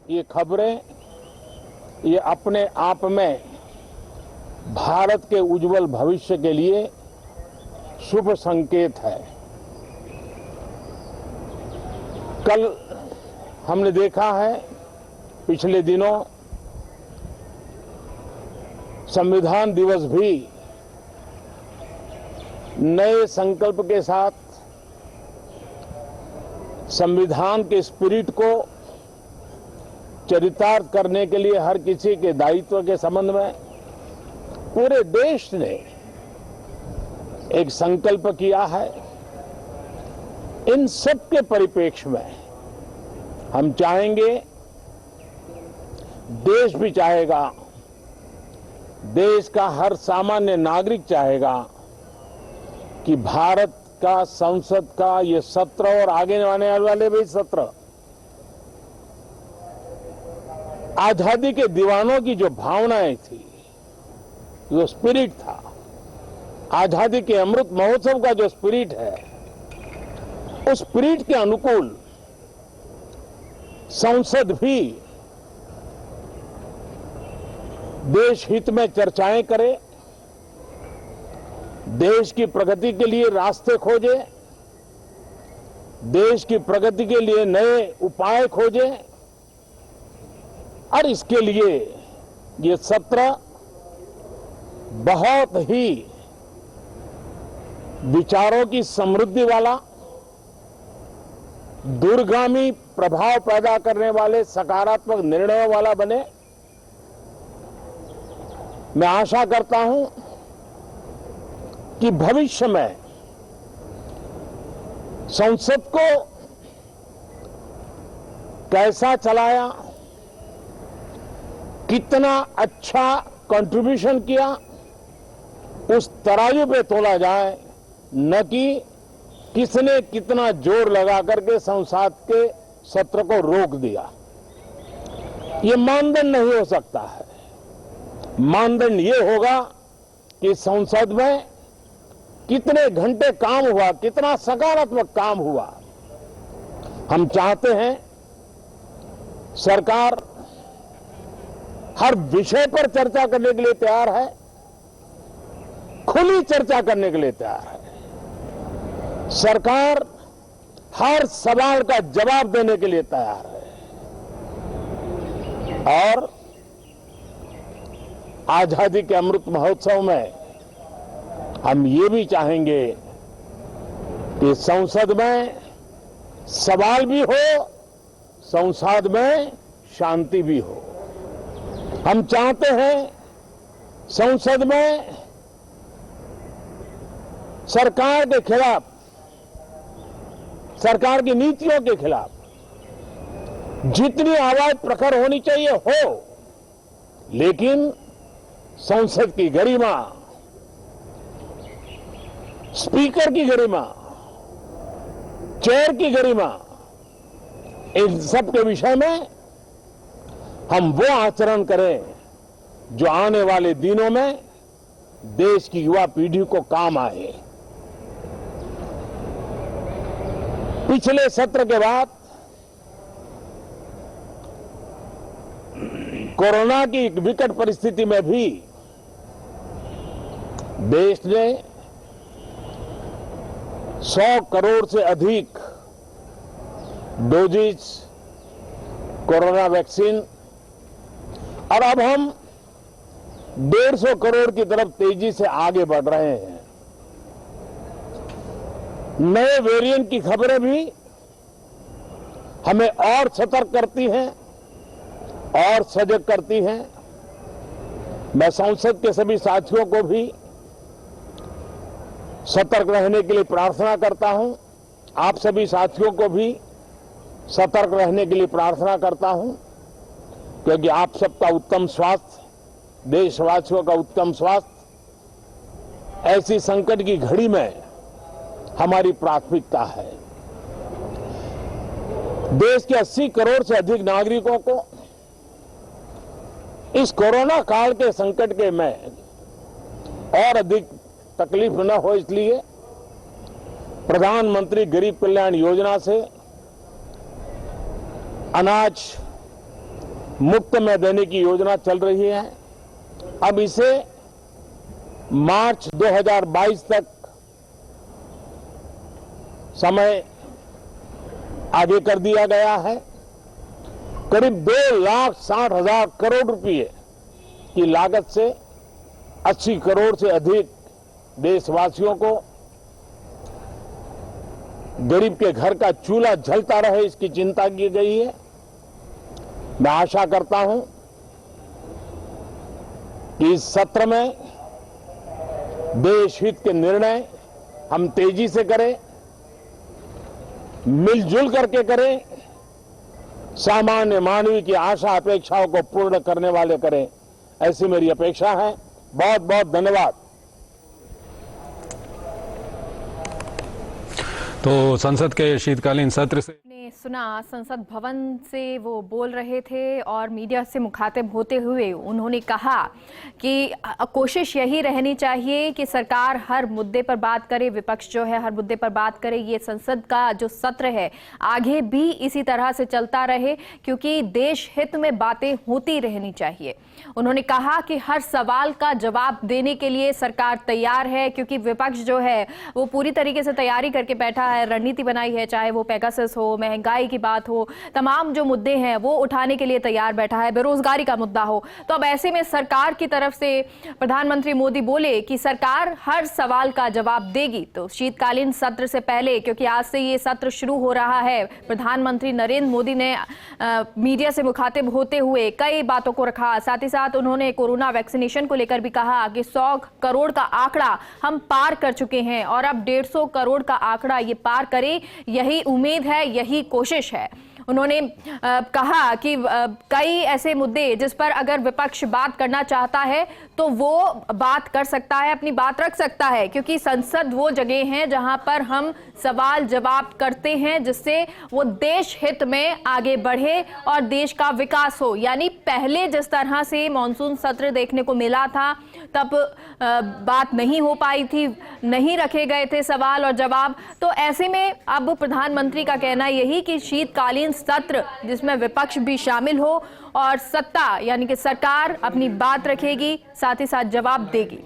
ये खबरें ये अपने आप में भारत के उज्जवल भविष्य के लिए शुभ संकेत है। कल हमने देखा है, पिछले दिनों संविधान दिवस भी नए संकल्प के साथ संविधान के स्पिरिट को चरितार्थ करने के लिए हर किसी के दायित्व के संबंध में पूरे देश ने एक संकल्प किया है। इन सब के परिप्रेक्ष्य में हम चाहेंगे, देश भी चाहेगा, देश का हर सामान्य नागरिक चाहेगा कि भारत का संसद का ये सत्र और आगे आने वाले भी सत्र आजादी के दीवानों की जो भावनाएं थी, जो स्पिरिट था, आजादी के अमृत महोत्सव का जो स्पिरिट है, उस स्पिरिट के अनुकूल संसद भी देश हित में चर्चाएं करे, देश की प्रगति के लिए रास्ते खोजे, देश की प्रगति के लिए नए उपाय खोजे। और इसके लिए ये सत्र बहुत ही विचारों की समृद्धि वाला, दूरगामी प्रभाव पैदा करने वाले सकारात्मक निर्णयों वाला बने। मैं आशा करता हूं कि भविष्य में संसद को कैसा चलाया, कितना अच्छा कंट्रीब्यूशन किया, उस तराजू पे तोला जाए, न कि किसने कितना जोर लगा करके संसद के सत्र को रोक दिया। ये मानदंड नहीं हो सकता है। मानदंड ये होगा कि संसद में कितने घंटे काम हुआ, कितना सकारात्मक काम हुआ। हम चाहते हैं सरकार हर विषय पर चर्चा करने के लिए तैयार है, खुली चर्चा करने के लिए तैयार है। सरकार हर सवाल का जवाब देने के लिए तैयार है। और आजादी के अमृत महोत्सव में हम ये भी चाहेंगे कि संसद में सवाल भी हो, संसद में शांति भी हो। हम चाहते हैं संसद में सरकार के खिलाफ, सरकार की नीतियों के खिलाफ जितनी आवाज प्रखर होनी चाहिए हो, लेकिन संसद की गरिमा, स्पीकर की गरिमा, चेयर की गरिमा, इन सब के विषय में हम वो आचरण करें जो आने वाले दिनों में देश की युवा पीढ़ी को काम आए। पिछले सत्र के बाद कोरोना की एक विकट परिस्थिति में भी देश ने 100 करोड़ से अधिक डोजेज कोरोना वैक्सीन, और अब हम 150 करोड़ की तरफ तेजी से आगे बढ़ रहे हैं। नए वेरिएंट की खबरें भी हमें और सतर्क करती हैं और सजग करती हैं। मैं संसद के सभी साथियों को भी सतर्क रहने के लिए प्रार्थना करता हूं। आप सभी साथियों को भी सतर्क रहने के लिए प्रार्थना करता हूं, क्योंकि आप सबका उत्तम स्वास्थ्य, देशवासियों का उत्तम स्वास्थ्य ऐसी संकट की घड़ी में हमारी प्राथमिकता है। देश के 80 करोड़ से अधिक नागरिकों को इस कोरोना काल के संकट के में और अधिक तकलीफ न हो, इसलिए प्रधानमंत्री गरीब कल्याण योजना से अनाज मुफ्त में देने की योजना चल रही है। अब इसे मार्च 2022 तक समय आगे कर दिया गया है। करीब 2,60,000 करोड़ रुपए की लागत से 80 करोड़ से अधिक देशवासियों को गरीब के घर का चूल्हा जलता रहे, इसकी चिंता की गई है। मैं आशा करता हूं कि इस सत्र में देश हित के निर्णय हम तेजी से करें, मिलजुल करके करें, सामान्य मानवीय की आशा अपेक्षाओं को पूर्ण करने वाले करें, ऐसी मेरी अपेक्षा है। बहुत बहुत धन्यवाद। तो संसद के शीतकालीन सत्र से सुना, संसद भवन से वो बोल रहे थे और मीडिया से मुखातिब होते हुए उन्होंने कहा कि कोशिश यही रहनी चाहिए कि सरकार हर मुद्दे पर बात करे, विपक्ष जो है हर मुद्दे पर बात करे। ये संसद का जो सत्र है आगे भी इसी तरह से चलता रहे, क्योंकि देश हित में बातें होती रहनी चाहिए। उन्होंने कहा कि हर सवाल का जवाब देने के लिए सरकार तैयार है, क्योंकि विपक्ष जो है वो पूरी तरीके से तैयारी करके बैठा है, रणनीति बनाई है, चाहे वो पेगासस हो, महंगाई की बात हो, तमाम जो मुद्दे हैं वो उठाने के लिए तैयार बैठा है, बेरोजगारी का मुद्दा हो। तो अब ऐसे में सरकार की तरफ से प्रधानमंत्री मोदी बोले कि सरकार हर सवाल का जवाब देगी। तो शीतकालीन सत्र से पहले, क्योंकि आज से ये सत्र शुरू हो रहा है, प्रधानमंत्री नरेंद्र मोदी ने मीडिया से मुखातिब होते हुए कई बातों को रखा। साथ ही साथ उन्होंने कोरोना वैक्सीनेशन को लेकर भी कहा कि 100 करोड़ का आंकड़ा हम पार कर चुके हैं और अब 150 करोड़ का आंकड़ा ये पार करें, यही उम्मीद है, यही कोशिश है। उन्होंने कहा कि कई ऐसे मुद्दे जिस पर अगर विपक्ष बात करना चाहता है तो वो बात कर सकता है, अपनी बात रख सकता है, क्योंकि संसद वो जगह है जहां पर हम सवाल जवाब करते हैं जिससे वो देश हित में आगे बढ़े और देश का विकास हो। यानी पहले जिस तरह से मॉनसून सत्र देखने को मिला था तब बात नहीं हो पाई थी, नहीं रखे गए थे सवाल और जवाब। तो ऐसे में अब प्रधानमंत्री का कहना यही कि शीतकालीन सत्र जिसमें विपक्ष भी शामिल हो और सत्ता यानी कि सरकार अपनी बात रखेगी, साथ ही साथ जवाब देगी।